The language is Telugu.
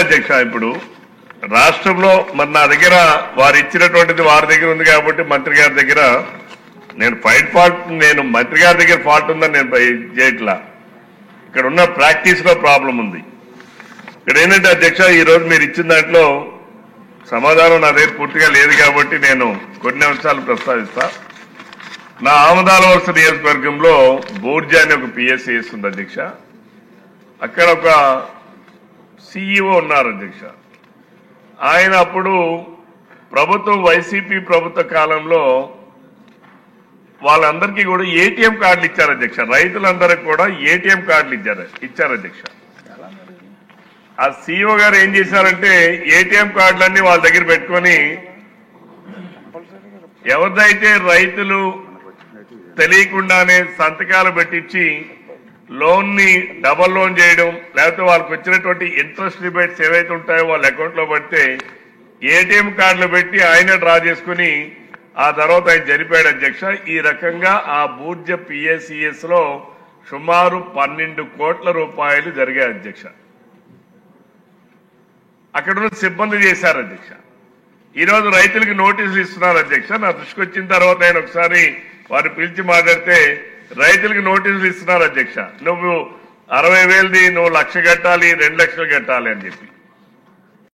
అధ్యక్ష ఇప్పుడు రాష్ట్రంలో మరి నా దగ్గర వారు ఇచ్చినటువంటిది వారి దగ్గర ఉంది కాబట్టి మంత్రి గారి దగ్గర నేను మంత్రి గారి దగ్గర ఫాల్ట్ ఉందని నేను చేయట్లా. ఇక్కడ ఉన్న ప్రాక్టీస్ లో ప్రాబ్లం ఉంది. ఇక్కడ ఏంటంటే అధ్యక్ష ఈ రోజు మీరు ఇచ్చిన దాంట్లో సమాధానం నా దగ్గర పూర్తిగా లేదు కాబట్టి నేను కొన్ని అంశాలు ప్రస్తావిస్తా. నా ఆమదాలవలస నియోజకవర్గంలో బోర్జా అని ఒక పిఎస్సిఎస్ ఉంది అధ్యక్ష. అక్కడ ఒక సిఇఓ ఉన్నారు అధ్యక్ష. ఆయన అప్పుడు వైసీపీ ప్రభుత్వ కాలంలో వాళ్ళందరికీ కూడా ఏటీఎం కార్డులు ఇచ్చారు అధ్యక్ష. రైతులందరికీ కూడా ఏటీఎం కార్డులు ఇచ్చారు అధ్యక్ష. ఆ సిఇఓ గారు ఏం చేశారంటే ఏటీఎం కార్డులన్నీ వాళ్ళ దగ్గర పెట్టుకొని ఎవరిదైతే రైతులు తెలియకుండానే సంతకాలు పెట్టించి లోన్ ని డబల్ లోన్ చేయడం, లేకపోతే వాళ్ళకి వచ్చినటువంటి ఇంట్రెస్ట్ రిబేట్స్ ఏవైతే ఉంటాయో వాళ్ళ అకౌంట్ లో పడితే ఏటీఎం కార్డులు పెట్టి ఆయన డ్రా చేసుకుని ఆ తర్వాత ఆయన జరిపాడు అధ్యక్ష. ఈ రకంగా ఆ బూర్జ పిఎస్సిఎస్ లో సుమారు 12 కోట్ల రూపాయలు జరిగాయి అధ్యక్ష. అక్కడున్న సిబ్బంది చేశారు అధ్యక్ష. ఈరోజు రైతులకి నోటీసులు ఇస్తున్నారు అధ్యక్ష. నా దృష్టికి వచ్చిన తర్వాత నేను ఒకసారి వారు పిలిచి మాట్లాడితే రైతులకు నోటీసులు ఇస్తున్నారు అధ్యక్ష. నువ్వు 60,000ది నువ్వు 1,00,000 కట్టాలి, 2 లక్షలు కట్టాలి అని చెప్పి.